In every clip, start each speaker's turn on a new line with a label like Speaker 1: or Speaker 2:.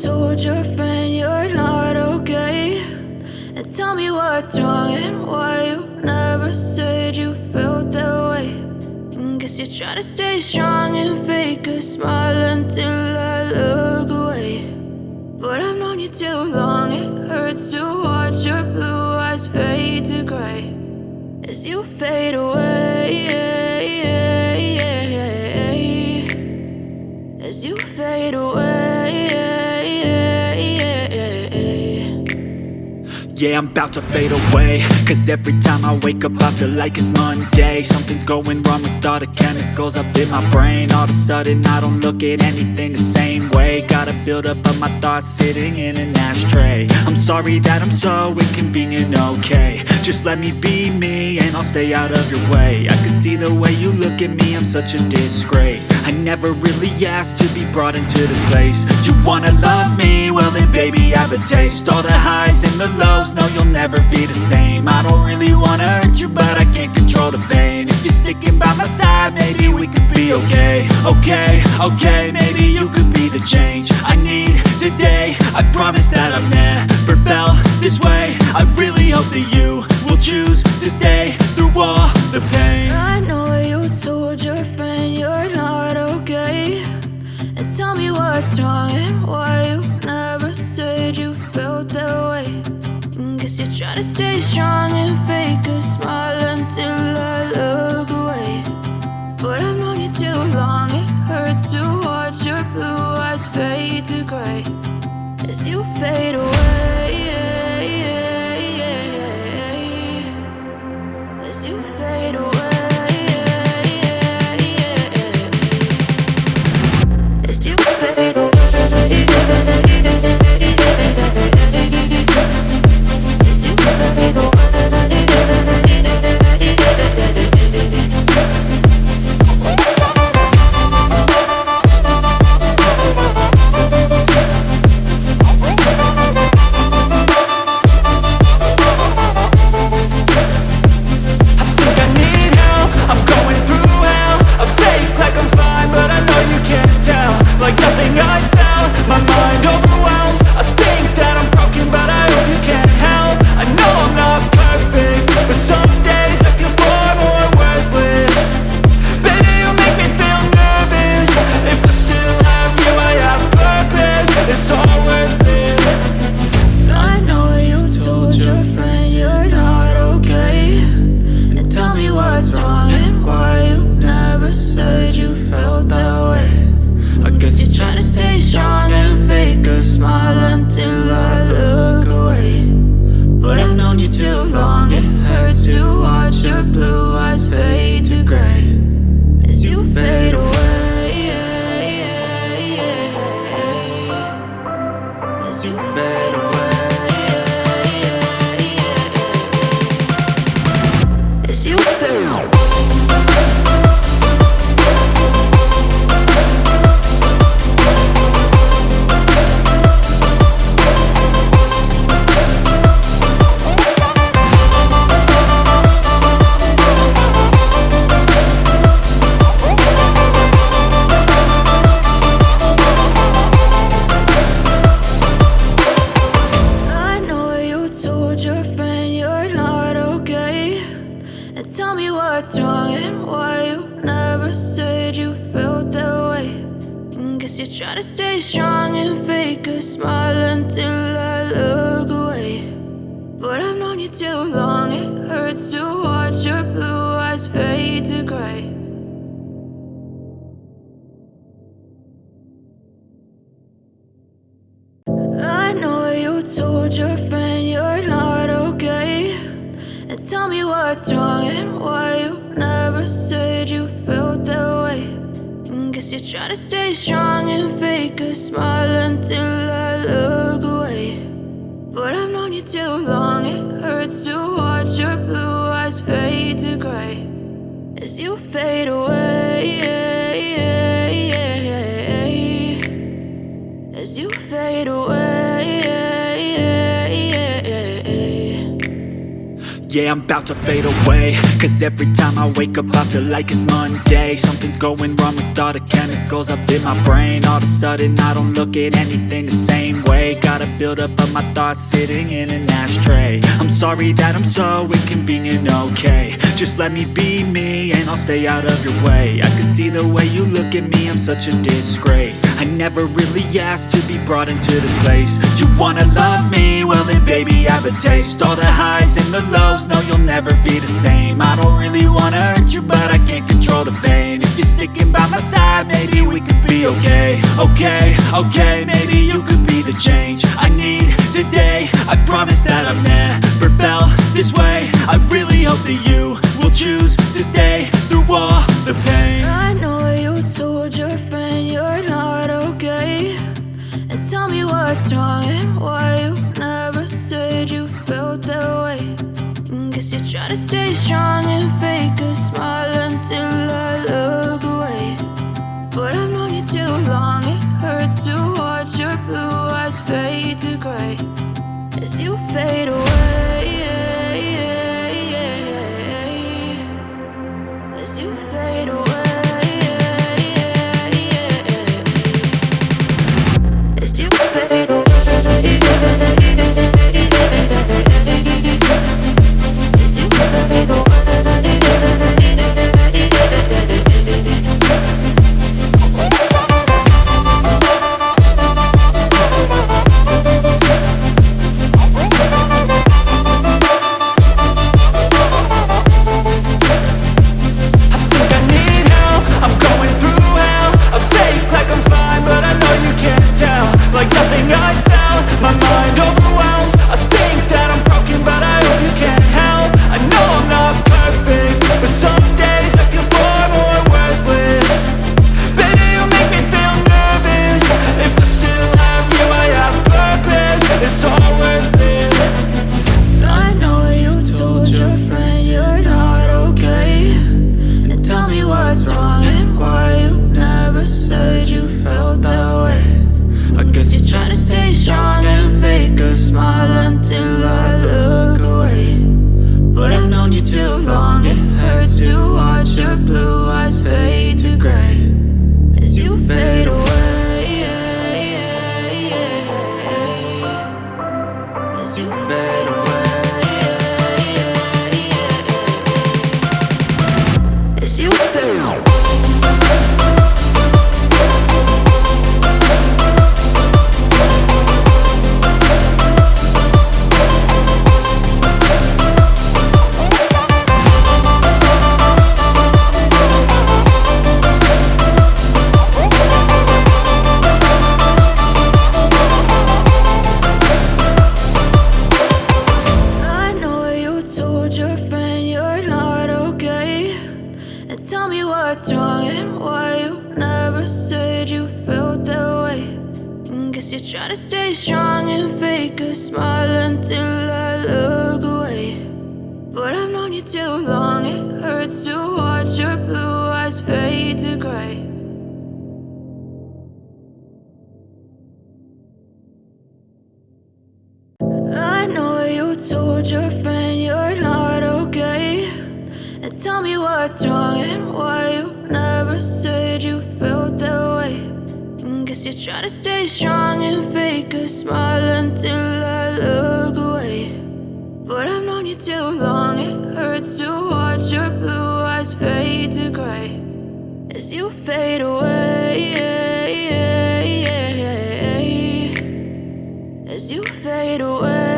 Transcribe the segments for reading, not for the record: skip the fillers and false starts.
Speaker 1: told your friend you're not okay, and tell me what's wrong and why you never said you felt that way. And guess you're trying to stay strong and fake a smile until I look away. But I've known you too long, it hurts to watch your blue eyes fade to gray as you fade away, as you fade away.
Speaker 2: Yeah, I'm about to fade away, cause every time I wake up I feel like it's Monday. Something's going wrong with all the chemicals up in my brain. All of a sudden I don't look at anything the same way. Gotta build up of my thoughts sitting in an ashtray. I'm sorry that I'm so inconvenient, okay. Just let me be me and I'll stay out of your way. I can see the way you look at me, I'm such a disgrace. I never really asked to be brought into this place. You wanna love me? Well then baby I have a taste. All the highs and the lows, no you'll never be the same. I don't really wanna hurt you but I can't control the pain. If you're sticking by my side maybe we could be okay. Okay, maybe you could be the change I need today. I promise that I've never felt this way. I really hope that you will choose to stay through all the pain.
Speaker 1: I know you told your friend you're not okay, and tell me what's wrong and why you never said you felt that way. And guess you're trying to stay strong and fake a smile until I look away. But I've known you too long, it hurts to watch your blue eyes fade to gray as you fade away, as you fade away, as you fade away. Try to stay strong and fake a smile until I look away. But I've known you too long, it hurts to watch your blue eyes fade to gray. I know you told your friend you're not okay, and tell me what's wrong and why you never said you felt that way. Guess you're trying to stay strong and fake a smile until I look away. But I've known you too long, it hurts to watch your blue eyes fade to gray as you fade away, as you fade away.
Speaker 2: Yeah, I'm about to fade away, cause every time I wake up I feel like it's Monday. Something's going wrong with all the chemicals up in my brain. All of a sudden I don't look at anything the same way. Gotta build up of my thoughts sitting in an ashtray. I'm sorry that I'm so inconvenient, okay. Just let me be me and I'll stay out of your way. I can see the way you look at me, I'm such a disgrace. I never really asked to be brought into this place. You wanna love me? Well then baby have a taste. All the highs and the lows, no you'll never be the same. I don't really wanna hurt you but I can't control the pain. If you're sticking by my side maybe we could be okay. Okay, maybe you could be the change I need today. I promise that I've never felt this way. I really hope that you will choose to stay through all the pain.
Speaker 1: I know you told your friend you're not okay, and tell me what's wrong and why you never said you felt that way. Guess you're trying to stay strong and fake a smile until I look away. But I've known you too long, it hurts to watch your blue eyes fade to gray as you fade away. As you fade away. As you fade away. I know you told your friend you're not okay, and tell me what's wrong and why you never said you felt that way. Guess you're trying to stay strong and fake a smile until I look away. But I've known you too long, it hurts to watch your blue eyes fade to gray as you fade away. As you fade away.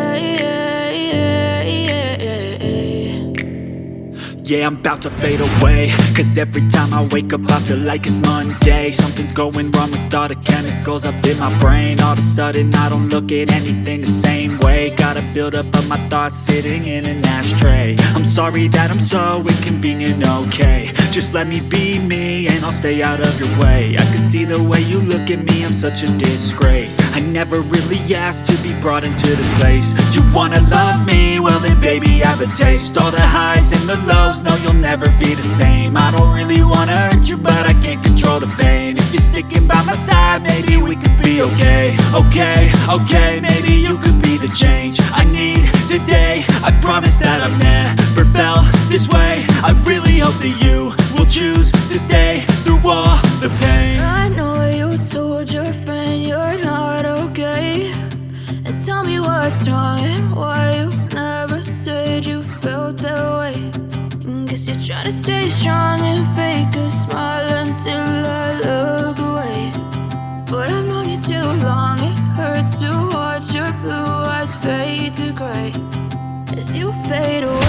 Speaker 2: Yeah, I'm about to fade away, cause every time I wake up I feel like it's Monday. Something's going wrong with all the chemicals up in my brain. All of a sudden I don't look at anything the same way. Gotta build up of my thoughts sitting in an ashtray. I'm sorry that I'm so inconvenient, okay. Just let me be me and I'll stay out of your way. I can see the way you look at me, I'm such a disgrace. I never really asked to be brought into this place. You wanna love me? Well then baby have a taste. All the highs and the lows, knows, no, you'll never be the same. I don't really wanna hurt you, but I can't control the pain. If you're sticking by my side, maybe we could be okay. Okay, okay, maybe you could be the change I need today. I promise that I've never felt this way. I really hope that you will choose to stay through all the pain.
Speaker 1: I know you told your friend you're not okay, and tell me what's wrong and why you never said you felt that way. Guess you're trying to stay strong and fake a smile until I look away. But I've known you too long, it hurts to watch your blue eyes fade to gray as you fade away.